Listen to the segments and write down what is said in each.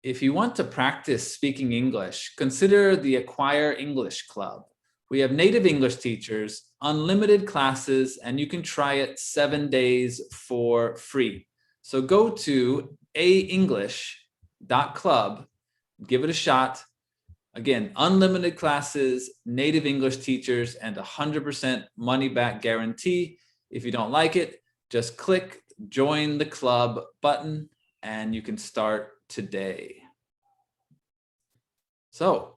if you want to practice speaking English, consider the Acquire English Club. We have native English teachers, unlimited classes, and you can try it 7 days for free. So go to aenglish.club, give it a shot. Again, unlimited classes, native English teachers, and 100% money back guarantee. If you don't like it, just click join the club button and you can start today. So,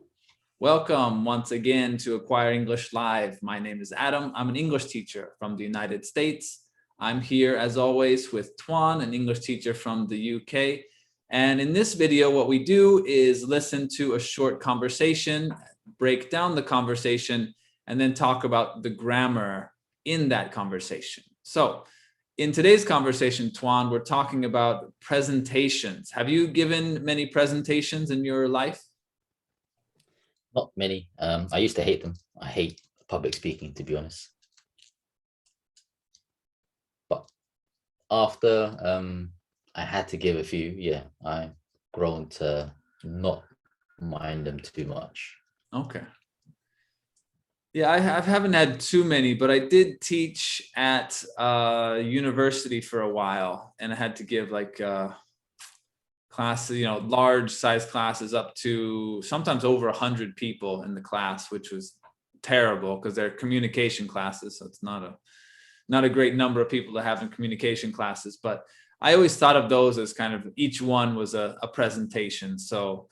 welcome once again to Acquire English Live. My name is Adam. I'm an English teacher from the United States. I'm here as always with Tuan, an English teacher from the UK. And in this video, what we do is listen to a short conversation, break down the conversation, and then talk about the grammar in that conversation. So in today's conversation, Tuan, we're talking about presentations. Have you given many presentations in your life? Not many. I used to hate them. I hate public speaking, to be honest. But after I had to give a few, yeah, I've grown to not mind them too much. Okay. Yeah, I haven't had too many, but I did teach at university for a while, and I had to give like classes, large size classes up to sometimes over 100 people in the class, which was terrible because they're communication classes, so it's not a great number of people to have in communication classes. But I always thought of those as kind of each one was a presentation. So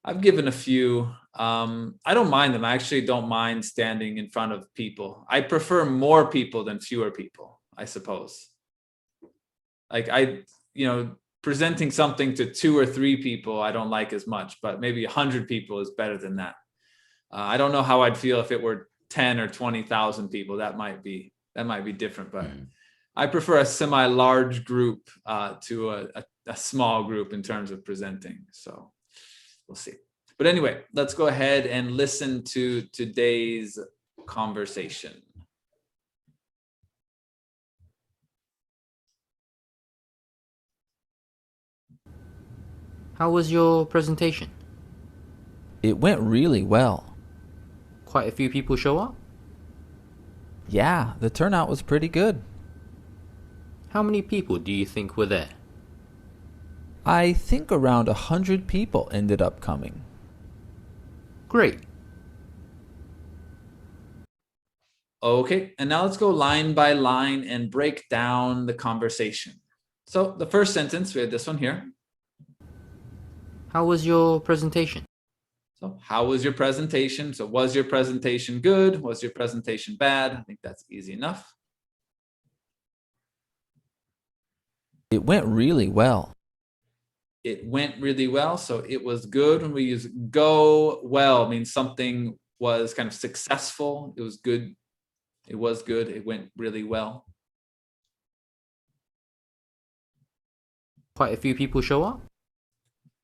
I've given a few. I don't mind them. I actually don't mind standing in front of people. I prefer more people than fewer people, I suppose. Like presenting something to 2 or 3 people, I don't like as much, but maybe 100 people is better than that. I don't know how I'd feel if it were 10 or 20,000 people. That might be different, but I prefer a semi-large group to a small group in terms of presenting. So we'll see. But anyway, let's go ahead and listen to today's conversation. How was your presentation? It went really well. Quite a few people show up? Yeah, the turnout was pretty good. How many people do you think were there? I think around 100 people ended up coming. Great. Okay, and now let's go line by line and break down the conversation. So the first sentence, we have this one here. How was your presentation? So how was your presentation? So was your presentation good? Was your presentation bad? I think that's easy enough. It went really well. It went really well. So it was good. When we use go well, means something was kind of successful. It was good. It was good. It went really well. Quite a few people show up?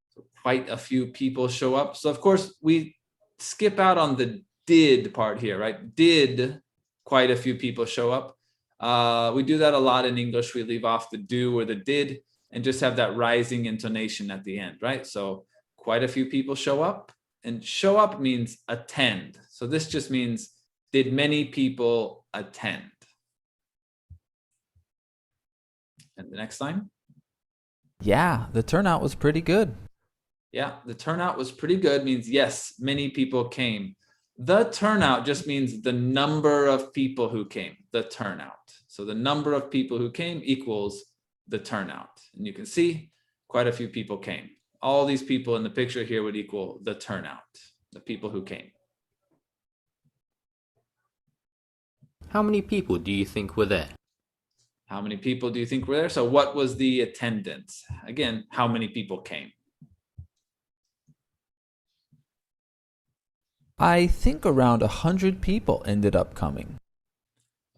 So quite a few people show up. So of course we skip out on the did part here, right? Did quite a few people show up? We do that a lot in English. We leave off the do or the did and just have that rising intonation at the end, right? So quite a few people show up, and show up means attend. So this just means, did many people attend? And the next line. Yeah, the turnout was pretty good. Yeah, the turnout was pretty good means yes, many people came. The turnout just means the number of people who came, the turnout. So the number of people who came equals the turnout. And you can see quite a few people came. All these people in the picture here would equal the turnout, the people who came. How many people do you think were there? How many people do you think were there? So what was the attendance? Again, how many people came? I think around 100 people ended up coming.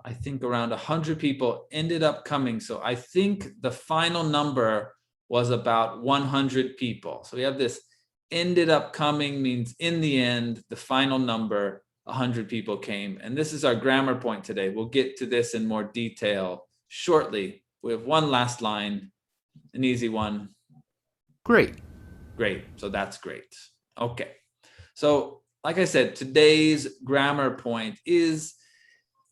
I think around 100 people ended up coming. So I think the final number was about 100 people. So we have this ended up coming means in the end, the final number, 100 people came. And this is our grammar point today. We'll get to this in more detail shortly. We have one last line, an easy one. Great. Great. So that's great. Okay. So like I said, today's grammar point is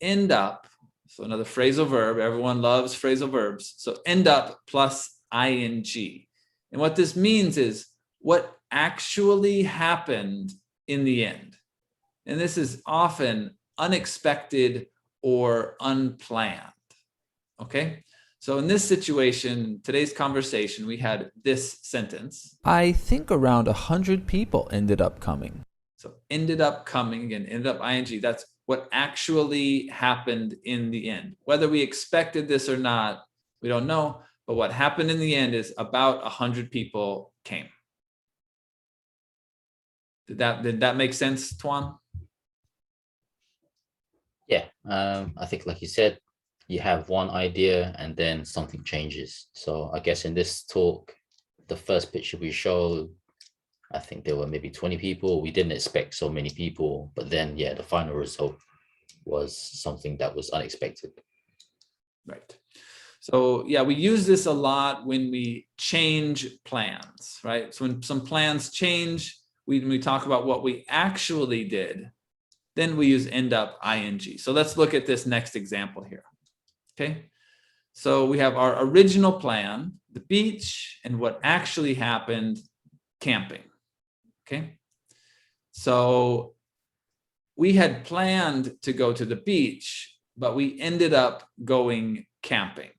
end up. So another phrasal verb. Everyone loves phrasal verbs. So end up plus ing. And what this means is what actually happened in the end. And this is often unexpected or unplanned. Okay. So in this situation, today's conversation, we had this sentence. I think around 100 people ended up coming. So ended up coming, again, ended up ing, that's what actually happened in the end. Whether we expected this or not, we don't know. But what happened in the end is about 100 people came. Did that make sense, Tuan? Yeah, I think like you said, you have one idea and then something changes. So I guess in this talk, the first picture we showed, I think there were maybe 20 people. We didn't expect so many people, but then yeah, the final result was something that was unexpected. Right. So yeah, we use this a lot when we change plans, right? So when some plans change, when we talk about what we actually did, then we use end up ing. So let's look at this next example here. Okay. So we have our original plan, the beach, and what actually happened, camping. Okay. So we had planned to go to the beach, but we ended up going camping.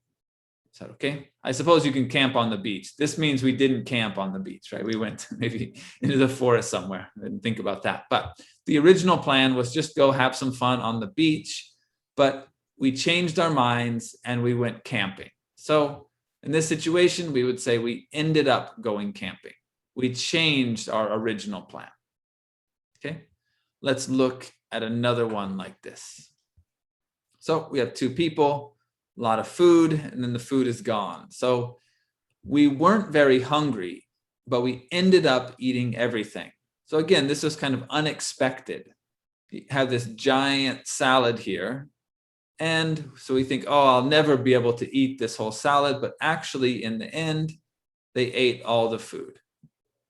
Is that okay? I suppose you can camp on the beach. This means we didn't camp on the beach, right? We went maybe into the forest somewhere. I didn't think about that. But the original plan was just go have some fun on the beach, but we changed our minds and we went camping. So in this situation, we would say we ended up going camping. We changed our original plan. Okay, let's look at another one like this. So we have two people, a lot of food, and then the food is gone. So we weren't very hungry, but we ended up eating everything. So again, this was kind of unexpected. You have this giant salad here. And so we think, oh, I'll never be able to eat this whole salad. But actually, in the end, they ate all the food.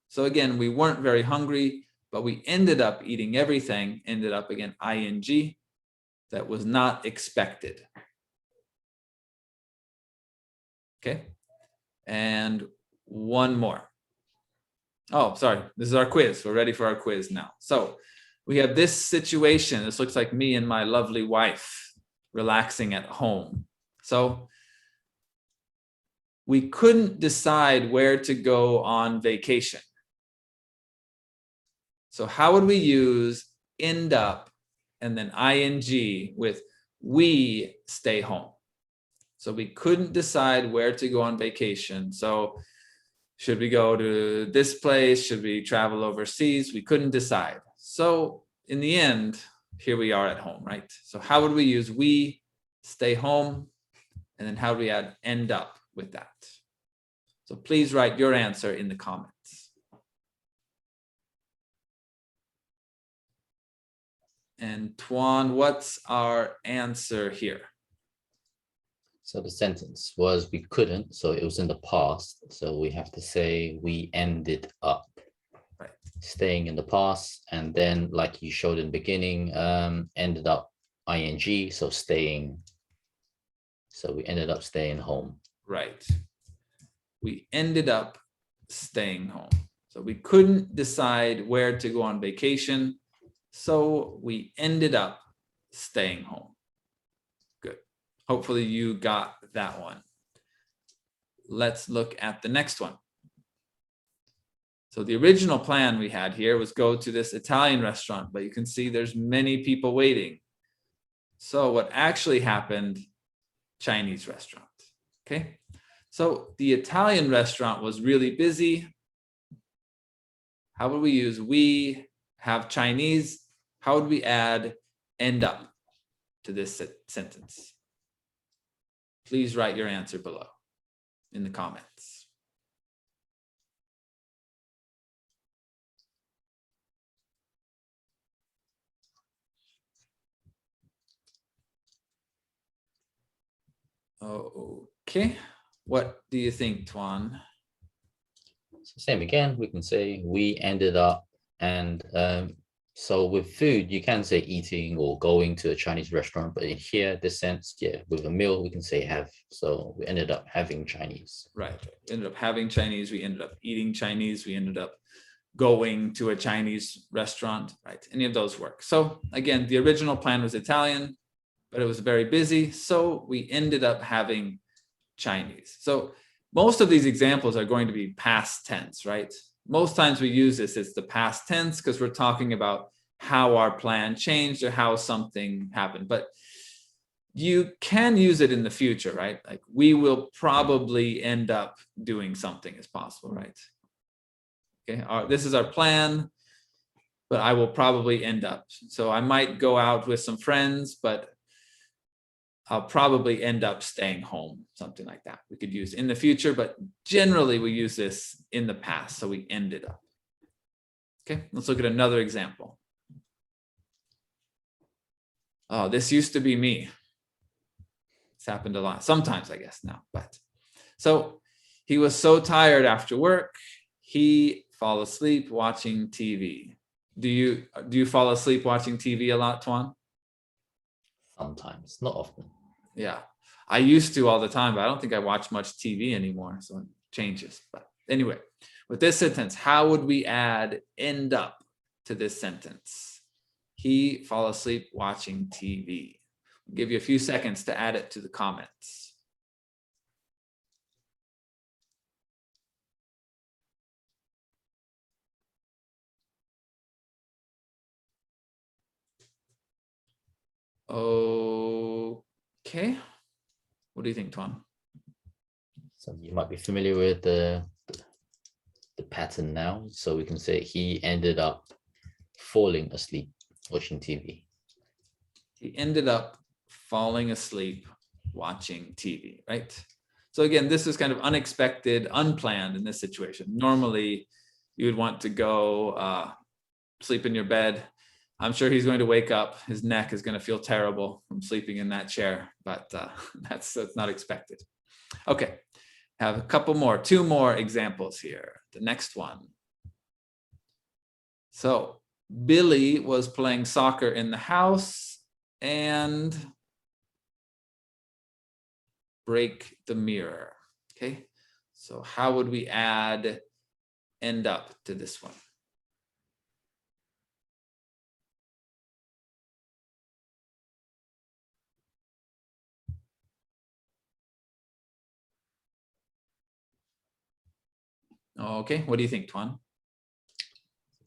So again, we weren't very hungry, but we ended up eating everything, ended up again, ing, that was not expected. Okay. And one more. Oh, sorry. This is our quiz. We're ready for our quiz now. So we have this situation. This looks like me and my lovely wife relaxing at home. So we couldn't decide where to go on vacation. So how would we use end up and then ing with we stay home? So we couldn't decide where to go on vacation. So should we go to this place? Should we travel overseas? We couldn't decide. So in the end, here we are at home, right? So how would we use we stay home? And then how do we add end up with that? So please write your answer in the comments. And Tuan, what's our answer here? So the sentence was we couldn't, so it was in the past. So we have to say we ended up. Right. Staying in the past, and then like you showed in the beginning, ended up ing, so staying. So we ended up staying home. Right. We ended up staying home. So we couldn't decide where to go on vacation. So we ended up staying home. Good. Hopefully you got that one. Let's look at the next one. So the original plan we had here was go to this Italian restaurant, but you can see there's many people waiting. So what actually happened, Chinese restaurant. Okay. So the Italian restaurant was really busy. How would we use we have Chinese? How would we add end up to this sentence? Please write your answer below in the comments. Okay, what do you think, Tuan? So same again, we can say we ended up, and so with food, you can say eating or going to a Chinese restaurant, but in here, this sense, yeah, with a meal, we can say have. So we ended up having Chinese. Right. We ended up having Chinese. We ended up eating Chinese. We ended up going to a Chinese restaurant, right? Any of those work. So again, the original plan was Italian, but it was very busy. So we ended up having Chinese. So most of these examples are going to be past tense, right? Most times we use this as the past tense because we're talking about how our plan changed or how something happened. But you can use it in the future, right? Like we will probably end up doing something as possible, right? Okay, this is our plan, but I will probably end up. So I might go out with some friends, but I'll probably end up staying home, something like that. We could use in the future, but generally we use this in the past. So we ended up. Okay, let's look at another example. Oh, this used to be me. It's happened a lot, sometimes I guess now, but. So he was so tired after work, he fall asleep watching TV. Do you fall asleep watching TV a lot, Tuan? Sometimes, not often. Yeah, I used to all the time, but I don't think I watch much TV anymore. So it changes. But anyway, with this sentence, how would we add end up to this sentence? He fall asleep watching TV. I'll give you a few seconds to add it to the comments. Okay. What do you think, Tuan? So you might be familiar with the pattern now. So we can say he ended up falling asleep watching TV. He ended up falling asleep watching TV, right? So again, this is kind of unexpected, unplanned in this situation. Normally, you would want to go sleep in your bed. I'm sure he's going to wake up. His neck is going to feel terrible from sleeping in that chair, but that's not expected. Okay, have a couple more, two more examples here. The next one. So Billy was playing soccer in the house and break the mirror. Okay, so how would we add end up to this one? Okay, what do you think, Tuan?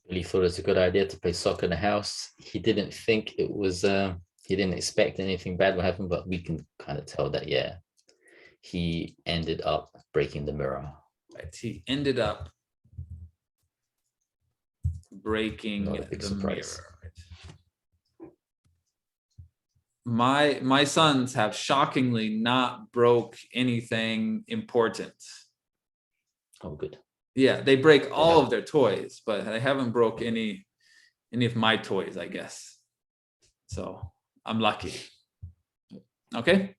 Billy thought it was a good idea to play soccer in the house. He didn't think it was, he didn't expect anything bad would happen, but we can kind of tell that, yeah, he ended up breaking the mirror. Right, he ended up breaking the mirror. My sons have shockingly not broke anything important. Oh, good. Yeah, they break all of their toys, but they haven't broke any of my toys, I guess. So I'm lucky. Okay.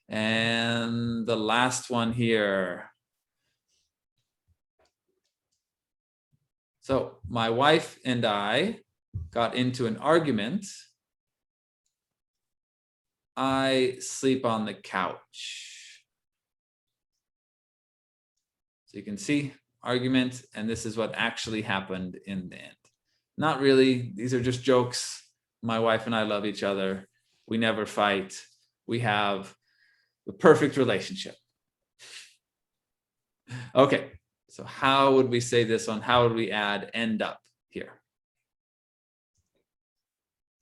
And the last one here. So my wife and I got into an argument. I sleep on the couch. So you can see argument, and this is what actually happened in the end. Not really. These are just jokes. My wife and I love each other. We never fight. We have the perfect relationship. Okay, so how would we say this one? How would we add end up here?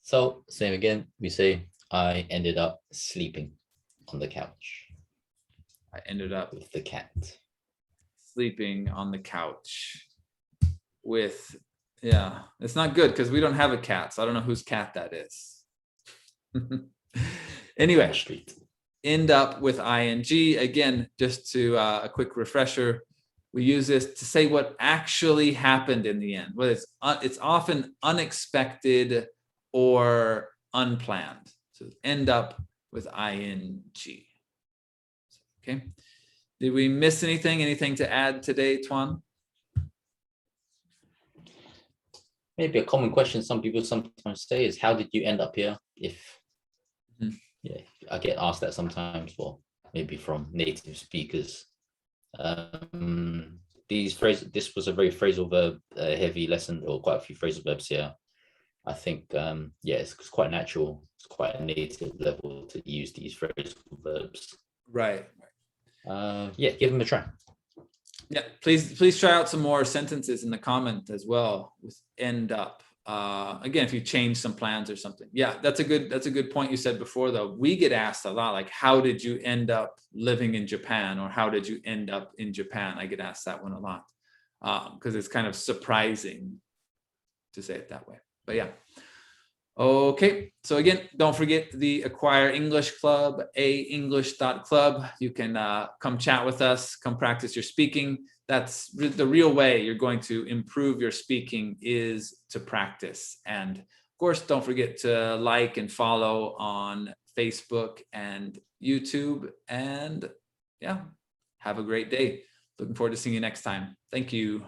So same again, we say I ended up sleeping on the couch. I ended up with the cat. Sleeping on the couch with, yeah, it's not good because we don't have a cat, so I don't know whose cat that is. Anyway, end up with ing. Again, just to a quick refresher, we use this to say what actually happened in the end. Well, it's often unexpected or unplanned. So end up with ing. Okay. Did we miss anything? Anything to add today, Tuan? maybe a common question some people sometimes say is, how did you end up here? If yeah, I get asked that sometimes, or maybe from native speakers. This was a very phrasal verb heavy lesson, or quite a few phrasal verbs here. I think yeah, it's quite natural. It's quite a native level to use these phrasal verbs. Right. Yeah, give them a try. Yeah, please try out some more sentences in the comment as well with end up. Again, if you change some plans or something. Yeah, that's a good point you said before, though. We get asked a lot, like, how did you end up living in Japan, or how did you end up in Japan? I get asked that one a lot because it's kind of surprising to say it that way. But yeah. Okay, so again, don't forget the Acquire English Club, aenglish.club. You can come chat with us, come practice your speaking. That's the real way you're going to improve your speaking, is to practice. And of course, don't forget to like and follow on Facebook and YouTube. And yeah, have a great day. Looking forward to seeing you next time. Thank you.